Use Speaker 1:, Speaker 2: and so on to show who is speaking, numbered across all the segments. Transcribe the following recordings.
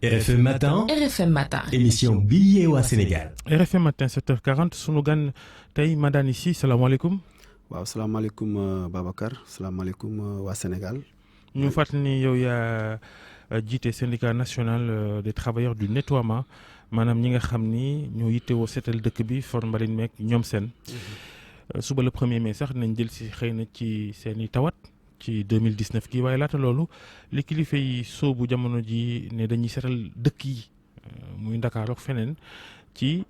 Speaker 1: RFM Matin.
Speaker 2: RFM Matin.
Speaker 1: Émission bi yeewaa Sénégal.
Speaker 3: RFM Matin 7h40 sunu gan tey Madani Sy salaamaaleykum.
Speaker 4: waaw salaamaaleykum Babacar salaamaaleykum waa Sénégal.
Speaker 3: ñu fàttali ni yow yaa jiite syndicat national des travailleurs du nettoiement maanaam ñi nga xam ni ñoo yittewoo seetal dëkk bi for mbalit meek ñoom seen. suba le 1er mai sax nañ jël si xëy na ci seen i tawat ci 2019 kii waaye laata loolu li kilifa yi soobu jamono ji ne dañuy seetal dëkk yi muy Ndakaaru ak feneen ci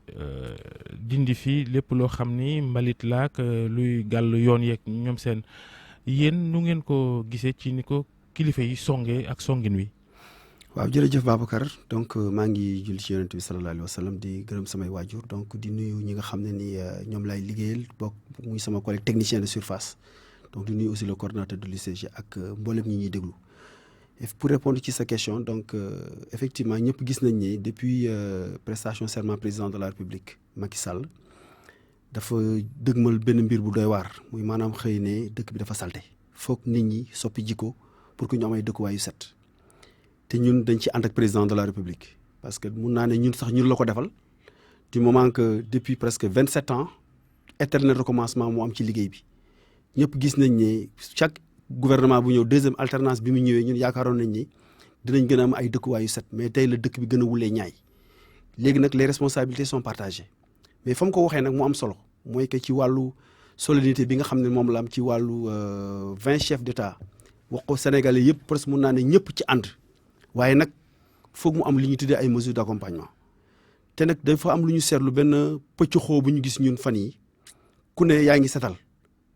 Speaker 3: dindi fi lépp loo xam ni mbalit laak luy gàll yoon yeeg ñoom seen yéen nu ngeen ko gisee ci ni ko kilifa yi songee ak songin wi.
Speaker 4: waaw jërëjëf Babacar donc maa ngi julli ci yonent bi sallallahu alayhi wa sallam di gërëm samay waajur donc di nuyu ñi nga xam ne ni ñoom lay liggéeyal bokk muy sama collègue technicien de surface donc di nuyu aussi le coordonnateur de l'UCG ak mboolem ñi ñuy déglu. Et pour répondre ci sa question donc effectivement ñëpp gis nañ ne depuis prestation serment président de la République Macky Sall dafa dëgmal benn mbir bu doy waar muy maanaam xëy ne dëkk bi dafa salte foog nit ñi soppi jikko pour que ñu am ay dëkkuwaay yu set. te ñun dañ ci ànd ak président de la République parce que mun naa ne ñun sax ñun la ko defal du moment que depuis presque 27 ans éternel recommencement moo am ci liggéey bi ñëpp gis nañ ne chaque gouvernement bu ñëw deuxième alternance bi mu ñëwee ñun yaakaaroon nañ ni dinañ gën a am ay dëkkuwaay yu set mais tey la dëkk bi gën a wulee ñaay léegi nag les responsabilités sont partagées mais fa mu ko waxee nag mu am solo mooy que ci wàllu solennité bi nga xam ne moom la am ci wàllu 20 chefs d'État wax ko Sénégalais yëpp presque mun naa ne ñëpp ci ànd. waaye nag foog mu am li ñu tuddee ay mesures d'accompagnement te nag dafa am lu ñu seetlu benn pëccxoo bu ñu gis ñun fan yi ku ne yaa ngi setal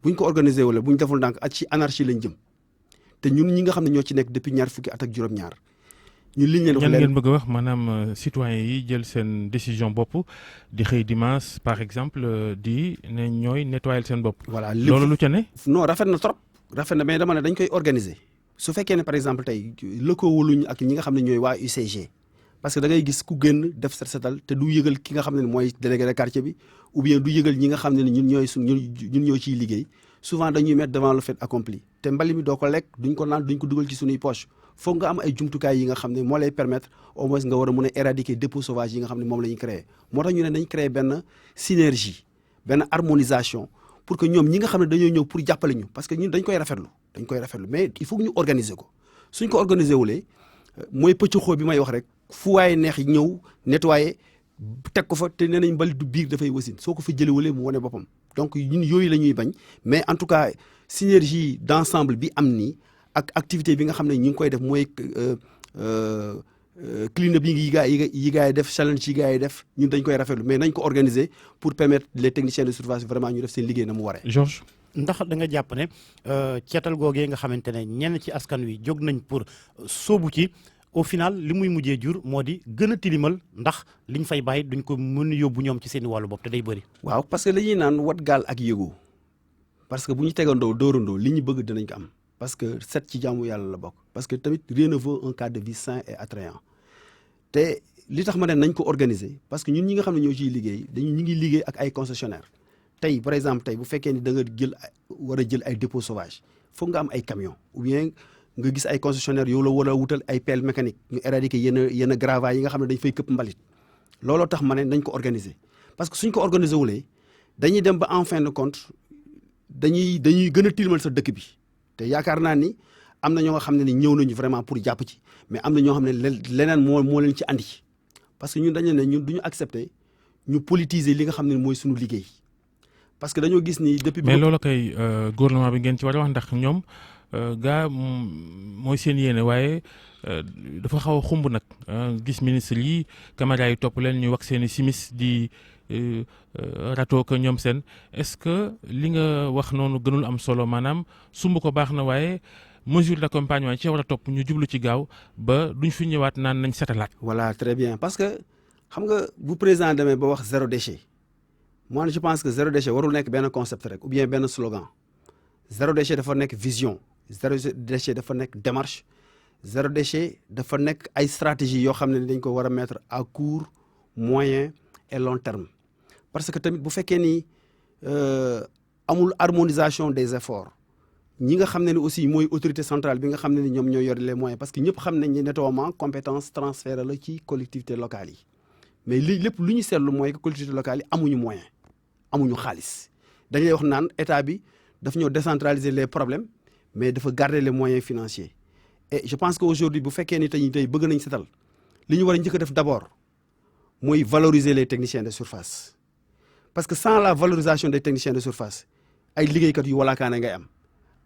Speaker 4: buñ ko organiser wala bu ñu deful ndànk ak ci anarchie lañ jëm te ñun ñi nga xam ne ñoo ci nekk depuis ñaar fukki at ak juróom-ñaar. ñun liñ leen wax leen
Speaker 3: ngeen bëgg a wax maanaam citoyens yi jël seen décision bopp di xëy dimanche par exemple di ne ñooy nettoyer seen bopp.
Speaker 4: voilà
Speaker 3: loolu lu ca ne.
Speaker 4: non rafet na trop rafet na mais dama ne dañ koy organiser. su fekkee ne par exemple tey lëkkoowuluñ ak ñi nga xam ne ñooy waa UCG parce que da ngay gis ku génn def set setal te du yëgal ki nga xam ne mooy délégué de quartier bi ou bien du yëgal ñi nga xam ne ñun ñoo ciy liggéey souvent dañuy mettre devant le fait accompli te mbali mi doo ko lekk duñ ko naan duñ ko dugal ci suñuy poche foog nga am ay jumtukaay yi nga xam ne moo lay permettre au moins nga war a mën a éradiquer dépôt sauvage yi nga xam ne moom la ñuy créer moo tax ñu ne dañ créer benn synergie benn harmonisation pour que ñoom ñi nga xam ne dañoo ñëw pour jàppale ñu parce que ñun dañ koy rafetlu mais il faut que ñu organiser ko suñ ko organiser wulee mooy pëccxoo bi may wax rek fu waaye neex ñëw nettoyer teg ko fa te nee nañ mbalit du biir dafay wasin soo ko fa jëlewulee mu wane boppam donc ñun yooyu la ñuy bañ mais en tout cas synergie d'ensemble bi am nii ak activité bi nga xam ne ñu ngi koy def mooy clean up yi gaa yi def challenge yi gaa yi def ñun dañ koy rafetlu mais nañ ko organiser pour permettre les techniciens de surface vraiment ñu def seen liggéey na mu waree.
Speaker 3: Georges.
Speaker 5: ndax da nga jàpp ne ceetal googee nga xamante ne ñenn ci askan wi jóg nañ pour sóobu ci au final li muy mujjee jur moo di gën a tilimal ndax liñ fay bàyyi duñ ko mën a yóbbu ñoom ci seen wàllu bopp te day bëri.
Speaker 4: waaw parce que dañuy naan wat gaal ak yëgoo parce que bu ñu tegandoo dóorandoo li ñu bëgg dinañ ko am parce que set ci jaamu yàlla la bokk parce que tamit rien ne vaut un cadre de vie sain et attrayant te li tax ma ne nañ ko organiser parce que ñun ñi nga xam ne ñoo ciy liggéey ñu ngi liggéey ak ay concessionnaires. tey par exemple tey bu fekkee ni da nga war a jël ay dépôt sauvage foog nga am ay camion ou bien nga gis ay concessionnaire yow la war a wutal ay pelle mécanique ñu éradiquer yenn gravats yi nga xam ne dañ fay këpp mbalit looloo tax ma ne nañ ko organiser parce que suñ ko organiser wulee dañuy dem ba en fin de compte dañuy gën a tilimal sa dëkk bi te yaakaar naa ni am na ñoo nga xam ne ni ñëw nañu vraiment pour jàpp ci mais am na ñoo xam ne leneen moo leen ci andi parce que ñun dañu ne ñun du ñu accepter ñu politiser li nga xam ne mooy suñu liggéey parce que dañoo gis ni depuis.
Speaker 3: mais loolu kay gouvernement bi ngeen ci war a wax ndax ñoom gaa mooy seen yéene waaye dafa xaw a xumb nag gis ministre yi caméra yi topp leen ñu wax seen i simis di rato ko ñoom seen est-ce que li nga wax noonu gënul am solo maanaam sumb ko baax na waaye mesure d'accompagnement ci war a topp ñu jublu ci gaaw ba duñ fi ñëwaat naan nañ setalaat.
Speaker 4: voilà très bien parce que xam nga bu président demee ba wax zéro déchet. moi je pense que zéro déchet warul nekk benn concept rek ou bien benn slogan zéro déchet dafa nekk vision zéro déchet dafa nekk démarche zéro déchet dafa nekk ay stratégie yoo xam ne dañ ko war a mettre à court moyen et long terme parce que tamit bu fekkee ni amul harmonisation des efforts ñi nga xam ne ni aussi mooy autorité centrale bi nga xam ne ni ñoom ñoo yor les moyens parce que ñëpp xam nañ ne nettoiement compétence transfert la ci collectivités locales yi mais lii lépp lu ñu seetlu mooy que collectivités locales yi amuñu moyen amuñu xaalis dañ lay wax naan état bi daf ñoo décentraliser les problèmes mais dafa garder les moyens financiers et je pense que aujourd'hui bu fekkee ni tey bëgg nañ setal li ñu war a njëkk a def d'abord mooy valoriser les techniciens de surface parce que sans la valorisation des techniciens de surface ay liggéeykat yu walaakaane ngay am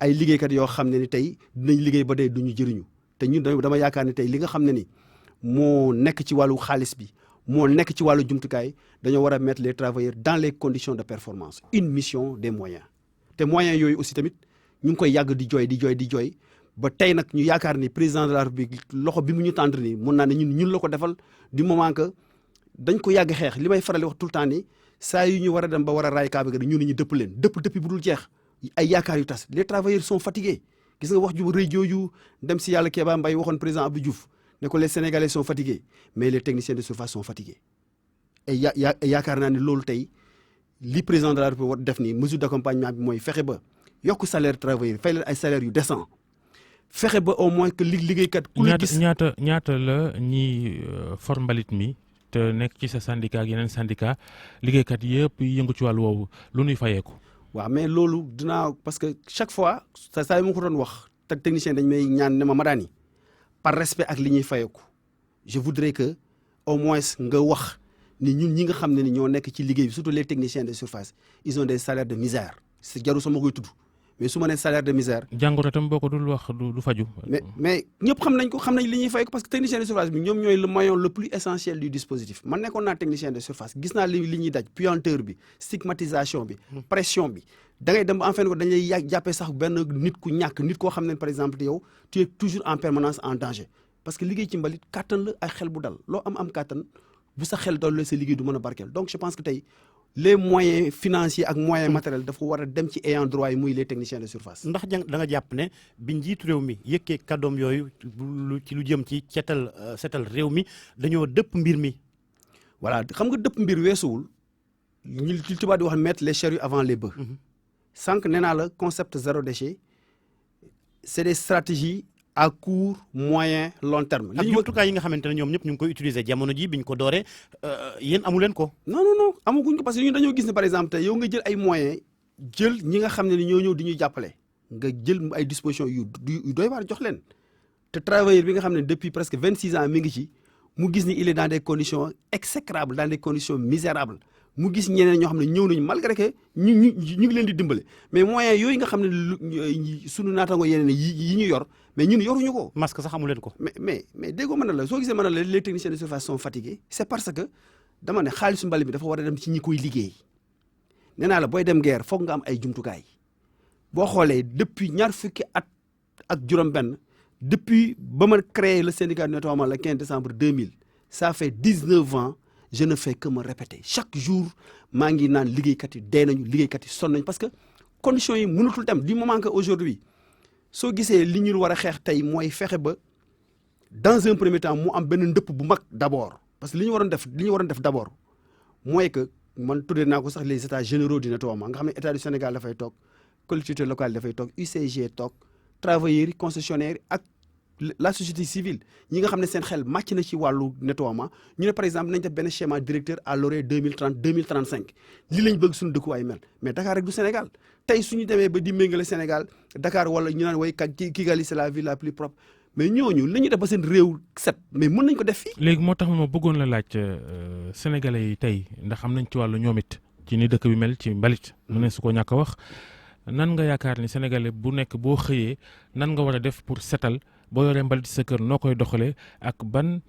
Speaker 4: ay liggéeykat yoo xam ne ni tey dinañ liggéey ba dee du ñu jëriñu te ñun dama yaakaar ne tey li nga xam ne ni moo nekk ci wàllu xaalis bi moo nekk ci wàllu jumtukaay dañoo war a mettre les travailleurs dans les conditions de performance une mission des moyens te moyens yooyu aussi tamit ñu ngi koy yàgg di jooy ba tey nag ñu yaakaar ni président de la République loxo bi mu ñu tendre ni mun naa ne ñun la ko defal du moment que dañ ko yàgg xeex li may faral di wax tout le temps ni saa yu ñu war a dem ba war a raay kaaba gi ñu ne ñu dëpp leen dëpp bu dul jeex ay yaakaar yu tas les travailleurs sont fatigués gis nga wax ju rëy jooju dem si yàlla Kéba Mbaye waxoon président Abdou Diouf ne ko les Sénégalais sont fatigués mais les techniciens de surface sont fatigués et yaakaar naa ne loolu tey li président de la République war def nii mesure d'accompagnement bi mooy fexe ba yokk salaire travailleurs fay leen ay salaires yu décent fexe ba au moins que liggéeykat ku la gis
Speaker 3: ñaata la ñi for mbalit mi te nekk ci sa syndicat ak yeneen syndicat liggéeykat yëpp yëngu ci wàllu woowu lu nuy fayeeku
Speaker 4: waaw mais loolu dinaa parce que chaque fois saa yu ma ko doon wax te technicien dañ may ñaan ne ma Madani par respect ak li ñuy fayeeku je voudrais que au moins nga wax ni ñun ñi nga xam ne ni ñoo nekk ci liggéey bi surtout les techniciens de surface ils ont des salaires de misère c'est jaru sama koy tudd mais su ma nee salaire de misère.
Speaker 3: jàngoro tam boo ko dul wax du faju.
Speaker 4: mais ñëpp xam nañ li ñuy fay ko parce que technicien de surface bi ñoom ñooy le maillon le plus essentiel du dispositif man nekkoon naa technicien de surface gis naa li ñuy daj puanteur bi stigmatisation bi. pression bi da ngay dem en fin ko dañuy jàppee sax benn nit ku ñàkk nit koo xam ne par exemple yow tu es toujours en permanence en danger parce que liggéey ci mbalit kàttan la ay xel bu dal loo am kàttan bu sa xel dal sa liggéey du mën a barkeel donc je pense que tey. les moyens financiers ak moyens matériels dafa war a dem ci ayants droit yi muy les techniciens de surface.
Speaker 5: ndax da nga jàpp ne bi njiitu réew mi yëkkee kàddoom yooyu ci lu jëm ci setal réew mi dañoo dëpp mbir mi.
Speaker 4: voilà xam nga dëpp mbir weesuwul ñu ci tubaab di wax mettre les charrues avant les bœufs. sànq nee naa la concept zéro déchet c'est des stratégies à court moyen long terme.
Speaker 5: ak jumtukaay yi nga xamante ne ñoom ñëpp ñu ngi koy utiliser jamono ji biñ ko dooree yéen amu leen ko.
Speaker 4: non amaguñ ko parce que ñun dañoo gis ne par exemple yow nga jël ay moyens jël ñi nga xam ne ni ñoo ñëw di ñuy jàppale nga jël ay dispositions yu doy waar jox leen te travailleur bi nga xam ne depuis presque 26 ans mi ngi ci mu gis ni il est dans des conditions exécrables dans des conditions misérables mu gis ñeneen ñoo xam ne ñëw nañu malgré que ñu ngi leen di dimbale mais moyens yooyu nga xam ne sunu naataango yeneen yi ñu yor mais ñun yoruñu ko.
Speaker 5: masque sax amu leen ko.
Speaker 4: mais déggoo mën na la soo gisee mën na la les techniciens de surface sont fatigués c'est parce que dama ne xaalisu mbali bi dafa war a dem ci ñi koy liggéey nee naa la booy dem guerre foog nga am ay jumtukaay boo xoolee depuis ñaar fukki at ak juróom-benn depuis ba ma créé le syndicat de nettoiement le 15 décembre 2000 ça fait 19 ans. je ne fais que me répéter chaque jour maa ngi naan liggéeykat yi dee nañu liggéeykat yi sonn nañu parce que conditions yi mënatul dem du moment que aujourd'hui soo gisee li ñu war a xeex tey mooy fexe ba dans un premier temps mu am benn ndëpp bu mag d'abord parce que li ñu waroon def d'abord mooy que man tuddee naa ko sax les états généraux du nettoiement nga xam ne état du Sénégal dafay toog collectivité locale dafay toog UCG toog travailleurs yi concessionnaires ak la société civile ñi nga xam ne seen xel màcc na ci wàllu nettoiement ñu ne par exemple nañ def benn schéma directeur à l'horizon 2035 li lañ bëgg suñu dëkkuwaay mel mais Dakar rek du Sénégal tey suñu demee ba di méngale Sénégal Dakar wala ñu naan way Kigali c'est la ville la plus propre mais ñooñu li ñu def ba seen réew set mais mën nañ ko def fii.
Speaker 3: léegi moo tax ma bëggoon la laaj sénégalais yi tey ndax am nañ ci wàllu ñoom it ci ni dëkk bi mel ci mbalit. mu ne su ko ñàkk a wax nan nga yaakaar ni sénégalais bu nekk boo xëyee nan nga war a def pour setal. boo yoree mbalit sa kër noo koy doxalee ak ban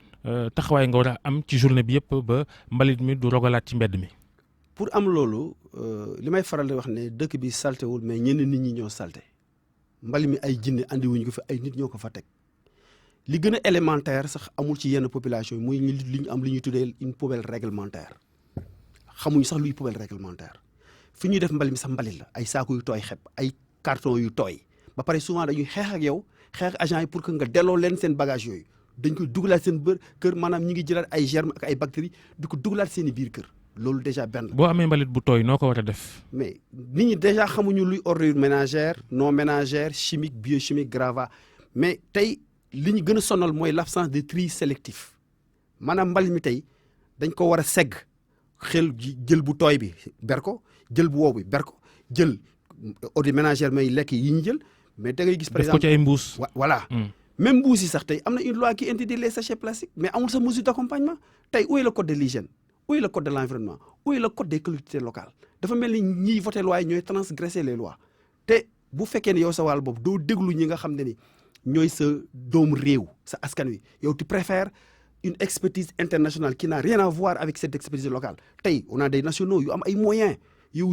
Speaker 3: taxawaay nga war a am ci journée bi yëpp ba mbalit mi du rogalaat ci mbedd mi.
Speaker 4: pour am loolu li may faral di wax ne dëkk bi saltewul mais ñenn nit ñi ñoo salte mbalit mi ay jinne andi wuñ ko fi ay nit ñoo ko fa teg li gën a élémentaire sax amul ci yenn population yi muy li ñu am li ñuy tuddee une poubelle réglementaire xamuñu sax luy poubelle réglementaire fi ñuy def mbalit mi sax mbalit la ay saako yu tooy xepp ay carton yu tooy ba pare souvent dañuy xeex ak yow. xeex agent yi pour que nga delloo leen seen bagage yooyu dañ koy dugalaat seen kër maanaam ñi ngi jëlaat ay germes ak ay bactéries di ko dugalaat seen i biir kër loolu déjà benn.
Speaker 3: boo amee mbalit bu tooy noo ko war a def.
Speaker 4: mais nit ñi déjà xamuñu luy ordures ménagères non ménagères chimique biochimique gravat mais tey li ñu gën a sonal mooy l'absence de tri sélectif maanaam mbalit mi tey dañ ko war a segg xel jël bu tooy bi ber ko jël bu wow bi ber ko jël ordures ménagères may lekk yi ñu jël mais da ngay gis par exemple
Speaker 3: def ko ci ay mbuus.
Speaker 4: voilà même mbuus yi sax tey am na une loi qui interdit les sachets plastiques mais amul sa mesure d'accompagnement tey où est le code de l'hygiène où est le code de l'environnement où est le code des collectivités locales dafa mel ni ñiy voté loi yi ñooy transgresser les lois te bu fekkee ne yow sa wàll boobu doo déglu ñi nga xam ne ni ñooy sa doomu réew sa askan wi yow tu préfères une expertise internationale qui n'a rien à voir avec cette expertise locale tey on a des nationaux yu am ay moyens yu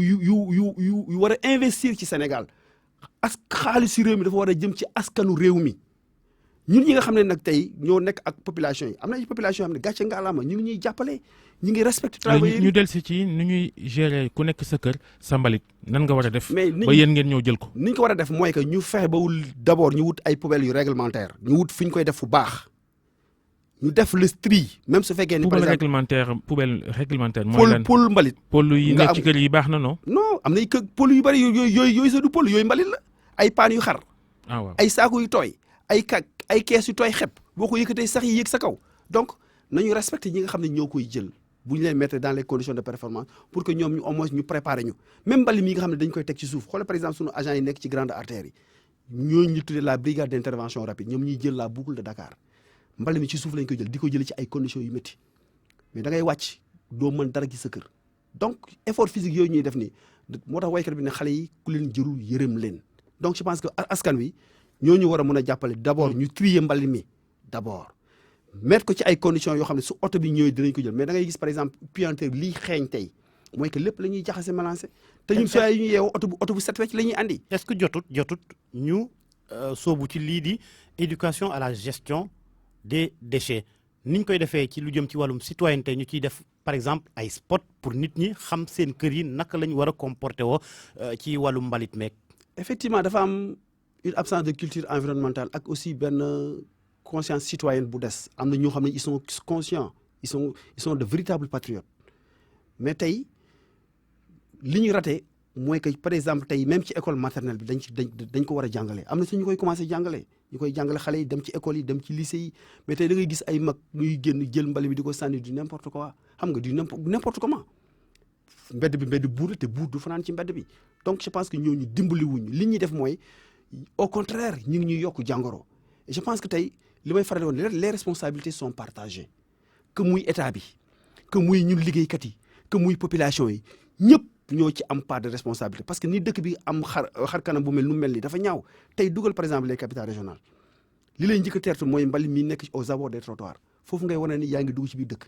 Speaker 4: war a investir ci Sénégal xaalisu réew mi dafa war a jëm ci askanu réew mi ñun ñi nga xam ne nag tey ñoo nekk ak population yi am na ay population yoo xam ne gàcce ngaalaama ñu ngi ñuy jàppale ñu ngi respecté travailleurs yi
Speaker 3: ñu del si ci ni ñuy gérer ku nekk sa kër sa mbalit nan nga war a def
Speaker 4: mais
Speaker 3: ba yéen ngeen ñëw jël ko.
Speaker 4: ni ñu ko war a def mooy que ñu fexe ba d'abord ñu wut ay poubelles yu réglementaire ñu wut fi ñu koy def fu baax ñu def le tri même su fekkee ni par exemple
Speaker 3: poubelle réglementaire mooy lan
Speaker 4: pôle mbalit
Speaker 3: pôle yi nekk ci kër yi baax na non
Speaker 4: am nay pôle yu bëri yooyu sa du pôle yooyu mbalit la ay paan yu xar
Speaker 3: waaw
Speaker 4: ay saako yu tooy ay kees yu tooy xepp boo ko yëkkatee sax yi yëg sa kaw donc nañu respecté ñi nga xam ne ñoo koy jël bu ñu leen mettre dans les conditions de performance pour que ñoom ñu au moins ñu préparer ñu même mbali mi nga xam ne dañ koy teg ci suuf xoolal par exemple sunu agents yi nekk ci grande artère yi ñooñu ñu tuddee la brigade d'intervention rapide ñoom ñuy jël la boucle de Dakar mbali mi ci suuf lañ koy jël di ko jëlee ci ay conditions yu métti mais da ngay wàcc doo mën dara ci sa kër donc effort physique yooyu ñuy def nii moo tax waykat bi ne xale yi ku leen jërul yërëm leen donc je pense que askan wi ñooñu war a mën a jàppale d'abord ñu trier mbali mi d'abord mettre ko ci ay conditions yoo xam ne su oto bi ñëwee dinañ ko jël mais da ngay gis par exemple puanteur lii xeeñ tey mooy que lépp la ñuy jaxase mélangé te ñun saa yu ñu yeewoo oto bu set wecc la ñuy andi.
Speaker 5: est-ce que jotut ñu soobu ci lii di éducation à la gestion des déchets ni ñu koy defee ci lu jëm ci wàllum citoyenneté ñu ciy def par exemple ay spot pour nit ñi xam seen kër yi naka la ñu war a comporter woo ci wàllum mbalit meeg.
Speaker 4: effectivement dafa am une absence de culture environnementale ak aussi benn conscience citoyenne bu des am na ñoo xam ne ils sont conscients ils sont de véritables patriotes mais tey li ñu raté mooy que par exemple tey même ci école maternelle bi dañ ko war a jàngale am na su ñu koy commencé jàngale ñu koy jàngale xale yi dem ci école yi dem ci lycée yi mais tey da ngay gis ay mag ñuy génn jël mbali mi di ko sànni du n'importe quoi xam nga du n'importe comment mbedd buur te buur du fanaan ci mbedd bi donc je pense que ñooñu dimbali wuñu li ñuy def mooy au contraire ñu ngi ñuy yokk jàngoro et je pense que tey li may faral di woon les responsabilités sont partagées que muy état bi que muy ñun liggéeykat yi que muy population yi ñëpp ñoo ci am part de responsabilité parce que ni dëkk bi am xar kanam bu mel nu mel ni dafa ñaaw tey dugal par exemple les capitales régionales li lay njëkk a teertu mooy mbali mi nekk aux abords des trottoirs foofu ngay wane ni yaa ngi dugg ci biir dëkk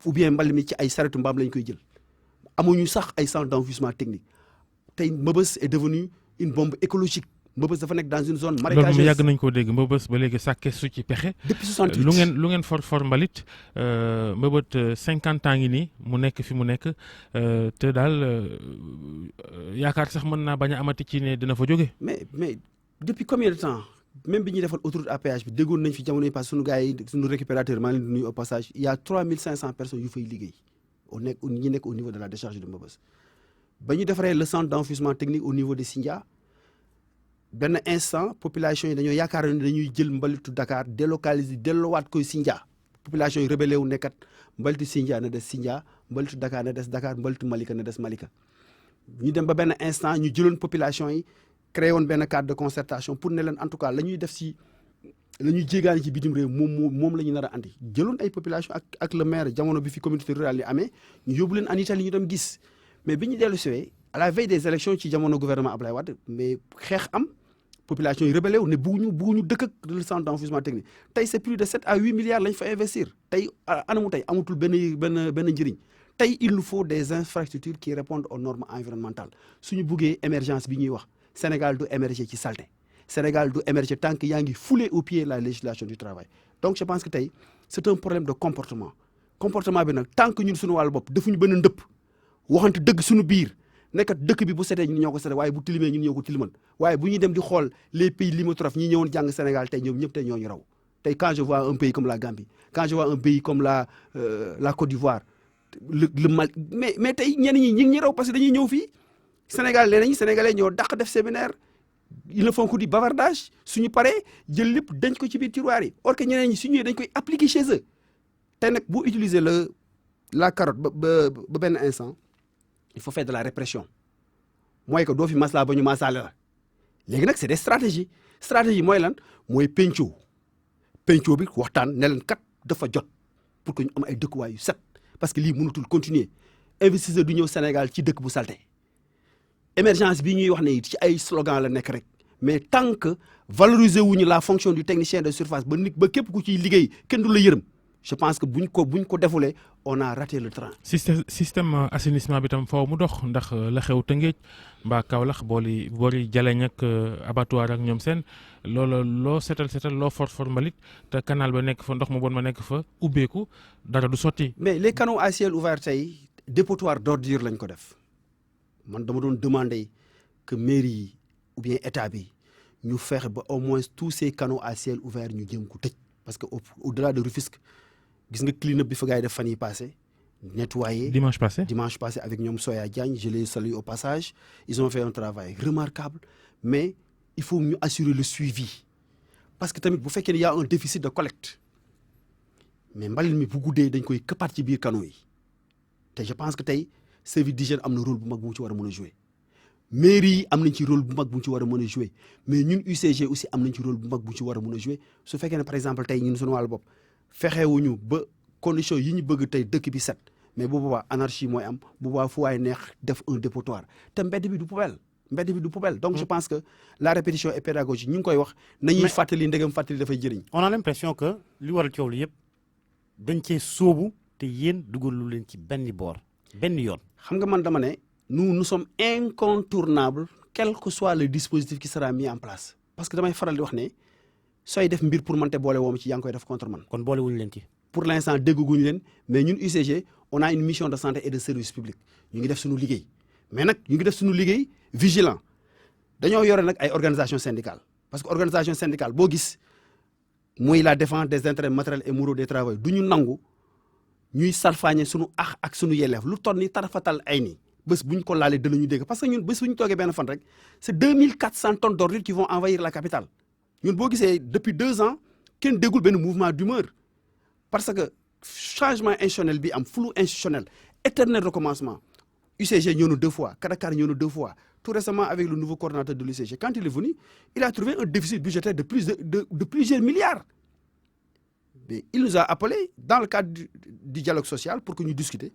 Speaker 4: ou bien mbali mi ci ay saretu mbaam lañ koy jël amuñu sax ay centre d'enfouissement technique tey Mbëbës est devenu une bombe écologique Mbëbës dafa nekk dans une zone marécageuse.
Speaker 3: loolu yàgg nañ koo dégg Mbëbës ba léegi sàkke su ci pexe.
Speaker 4: depuis 68
Speaker 3: lu ngeen for mbalit Mbëbët 50 ans ngi nii mu nekk fi mu nekk te daal yaakaar sax mën naa bañ a amati ci ne dina fa jóge.
Speaker 4: mais depuis combien de temps même bi ñuy defal autoroute à péage bi déggoon nañ fi jamono yi parce que sunu gars yi sunu récupérateur maa ngi leen di nuyu au passage il y a 3500 personnes yu fay liggéey ñi nekk au niveau de la décharge de Mbëbës ba ñu defaree le centre d'enfouissement technique au niveau de Sindia benn instant population yi dañoo yaakaar ne dañuy jël mbalitu Dakar délocaliser delluwaat koy Sindia population yi rebelle wu nekkat mbalitu Sindia na des Sindia mbalitu Dakar na des Dakar mbalitu Malika na des Malika ñu dem ba benn instant ñu jëloon population yi créé woon benn cadre de concertation pour ne leen en tout cas la ñuy def si la ñuy jéegaani ci bitim réew moom la ñu nar a andi jëloon ay population ak le maire jamono bi fi communauté rurale yi amee ñu yóbbu leen en Italie ñu dem gis mais bi ñu dellu siwee à la veille des élections ci jamono gouvernement Ablaye Wade mais xeex am population yi rebelle wu ne bugguñu dëkk ak le centre d'enfouissement technique tey c'est plus de 7 à 8 milliards lañ fa investir tey anamu tey amatul benn njëriñ tey il nous faut des infrastructures qui répondent aux normes environnementales suñu buggee émergence bi ñuy wax Sénégal du émerger ci saleté Sénégal du émerger tant que yaa ngi fouler au pied la législation du travail donc je pense que tey c'est un problème de comportement bi nag tant que ñun suñu wàllu bopp defuñu benn ndëpp waxante dëgg suñu biir nekkat dëkk bi bu setee ñun ñoo ko sete waaye bu tilimee ñun ñoo ko tiliman waaye bu ñuy dem di xool les pays limitrophes ñi ñëwoon jàng Sénégal tey ñoom ñëpp tey ñoo ñu raw tey quand je vois un pays comme la Gambie quand je vois un pays comme la Côte d'Ivoire le mal mais tey ñenn ñi ngi raw parce que dañuy ñëw fii Sénégal nee nañu Sénégalais ñoo dàq def séminaire ils ne font que du bavardage suñu paree jël lépp denc ko ci biir tiroir yi or que ñeneen ñi su ñëwee dañ koy appliquer chez eux tey nag boo utiliser la carotte ba benn instant il faut faire de la répression mooy que doo fi maslaa ba ñu masaale la léegi nag c'est des stratégies mooy lan mooy penco bi waxtaan ne leen kat dafa jot pour que ñu am ay dëkkuwaay yu set parce que lii mënatul continuer investisseur du ñëw Sénégal ci dëkk bu salte émergence bi ñuy wax ne ci ay slogan la nekk rek mais tant que valoriser wuñu la fonction du technicien de surface ba képp ku ciy liggéey kenn du la yërëm je pense que buñ ko defulee on a raté le train.
Speaker 3: système assainissement bi tam faaw mu dox ndax la xew Tëngéej mbaa Kaolack boori Jaleñ ak abattoir ak ñoom seen loolu loo setal loo for mbalit te canal ba nekk fa ndox mu bon ma nekk fa ubbeeku dara du sotti.
Speaker 4: mais les canaux à ciel ouvert tey dépotoir d'ordures lañ ko def man dama doon demander que mairie yi ou bien état bi ñu fexe ba au moins tous ces canaux à ciel ouvert ñu jëm ko tëj parce que au-delà de Rufisque gis nga clean-up bi fa gars yi def fan yi passé nettoyer
Speaker 3: dimanche passé
Speaker 4: avec ñoom Soya Diagne je les salue au passage ils ont fait un travail remarquable mais il faut ñu assurer le suivi parce que tamit bu fekkee ne y a un déficit de collecte mais mbalit mi bu guddee dañ koy këppaat ci biir canaux yi te je pense que tey service d'hygiène am na rôle bu mag bu mu ci war a mën a jouer mairie yi am nañ ci rôle bu mag bu mu ci war a mën a jouer mais ñun UCG aussi am nañ ci rôle bu mag bu mu ci war a mën a jouer su fekkee ne par exemple tey ñun suñu wàllu bopp fexewuñu ba condition yi ñu bëgg tey dëkk bi set mais bu boobaa anarchie mooy am bu boobaa fu waay neex def un dépotoir te mbedd bi du poubelle donc je pense que la répétition et pédagogie ñu ngi koy wax nañuy fàttali ndegam fàttali dafay jëriñ.
Speaker 5: on a l'impression que li waral coow li yëpp dañ cee sóobu te yéen dugalu leen ci benn boor benn yoon.
Speaker 4: xam nga man dama ne nous sommes incontournables quel que soit le dispositif qui sera mis en place parce que damay faral di wax ne sooy def mbir pour man te boole woom ci yaa ngi koy def contre man.
Speaker 5: kon boole wuñu leen ci.
Speaker 4: pour l'instant dégguñu leen mais ñun UCG on a une mission de santé et de service public ñu ngi def suñu liggéey mais nag ñu ngi def suñu liggéey vigilant dañoo yore nag ay organisation syndicale parce que organisation syndicale boo gis muy la défense des intérêts matériels et moraux des travailleurs du ñu nangu ñuy salfaañe suñu ax ak suñu yelleef lu toll ni tarafatal ay ni bés bu ñu ko laalee dana ñu dégg parce que ñun bés bu ñu toogee benn fan rek c'est 2400 tonnes d'ordures qui vont envahir la capitale ñun boo gisee depuis 2 ans kenn déggul benn mouvement d'humeur parce que changement institutionnel bi am flou institutionnel éternel recommencement UCG ñëw na 2 fois Kadakar ñëw na 2 fois tout récemment avec le nouveau coordonnateur de l'UCG quand il est venu il a trouvé un déficit budgétaire de plusieurs milliards mais il nous a appelé dans le cadre du dialogue social pour que ñu discuter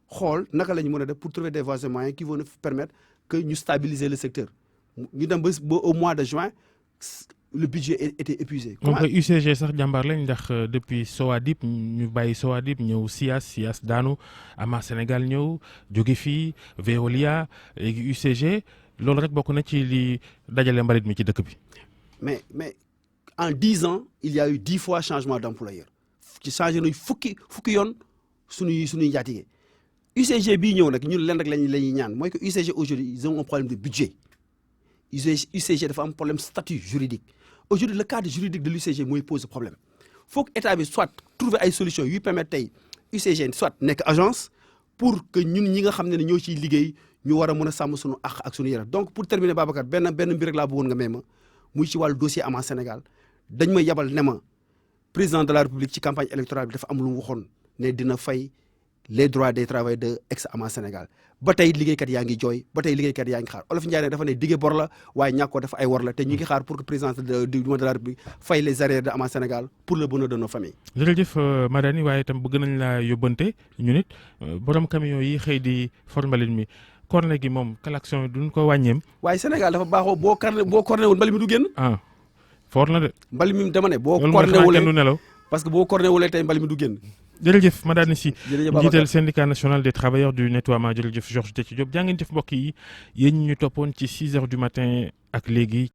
Speaker 4: xool naka la ñu mën a def pour trouver des voies et moyens qui vont nous permettre que ñu stabiliser le secteur ñu dem ba au mois de juin le budget était épuisé.
Speaker 3: moom koy UCG sax jàmbaar lañ ndax depuis Sowadip ñu bàyyi Sowadip ñëw SIAS daanu Ama Sénégal ñëw jóge fii Veolia léegi UCG loolu rek bokk na ci li dajale mbalit mi ci dëkk bi.
Speaker 4: mais en 10 ans il y a eu 10 fois changement d'employeur ci changé nañ fukki yoon suñuy njaatige UCG bii ñëw nag ñun leen rek lañuy ñaan mooy que UCG aujourd'hui ils ont un problème de budget UCG dafa am problème statut juridique aujourd'hui le cadre juridique de l'UCG mooy pose problème faut que état bi soit trouver ay solutions yuy permettre tey UCG soit nekk agence pour que ñun ñi nga xam ne ñoo ciy liggéey ñu war a mën a sàmm suñu àq ak suñu yelleef donc pour terminer Babacar benn mbir rek laa bëggoon nga may ma muy ci wàllu dossier Ama Sénégal dañ ma yabal ne ma président de la République ci campagne électorale bi dafa am lu mu waxoon ne dina fay les droits des travailleurs de ex Ama Sénégal ba tey liggéeykat yaa ngi jooy ba tey liggéeykat yaa ngi xaar Olof Ndiaye nag dafa ne dige bor la waaye ñàkk ko def ay wor la te ñu ngi xaar pour que président de la République fay les arrières de Ama Sénégal pour le bonheur de nos familles.
Speaker 3: jërëjëf Madani waaye itam bëgg nañ laa yóbbante ñu nit borom camion yi xëy di formalin mi corne gi moom klaxon duñ ko wàññeem.
Speaker 4: waaye Sénégal dafa baaxoo boo corné wul mbali mi du génn.
Speaker 3: ah fort na de.
Speaker 4: mbali mi dama ne boo corné wulee
Speaker 3: du nelaw
Speaker 4: parce que boo corné wulee tey mbali mi du génn.
Speaker 3: jërëjëf Madani Sy
Speaker 4: jërëjëf
Speaker 3: njiital syndicat national des travailleurs du nettoiement jërëjëf Georges Déthié Diop jaa ngeen jëf mbokk yi yéen ñu toppoon ci 6 heures du matin ak léegi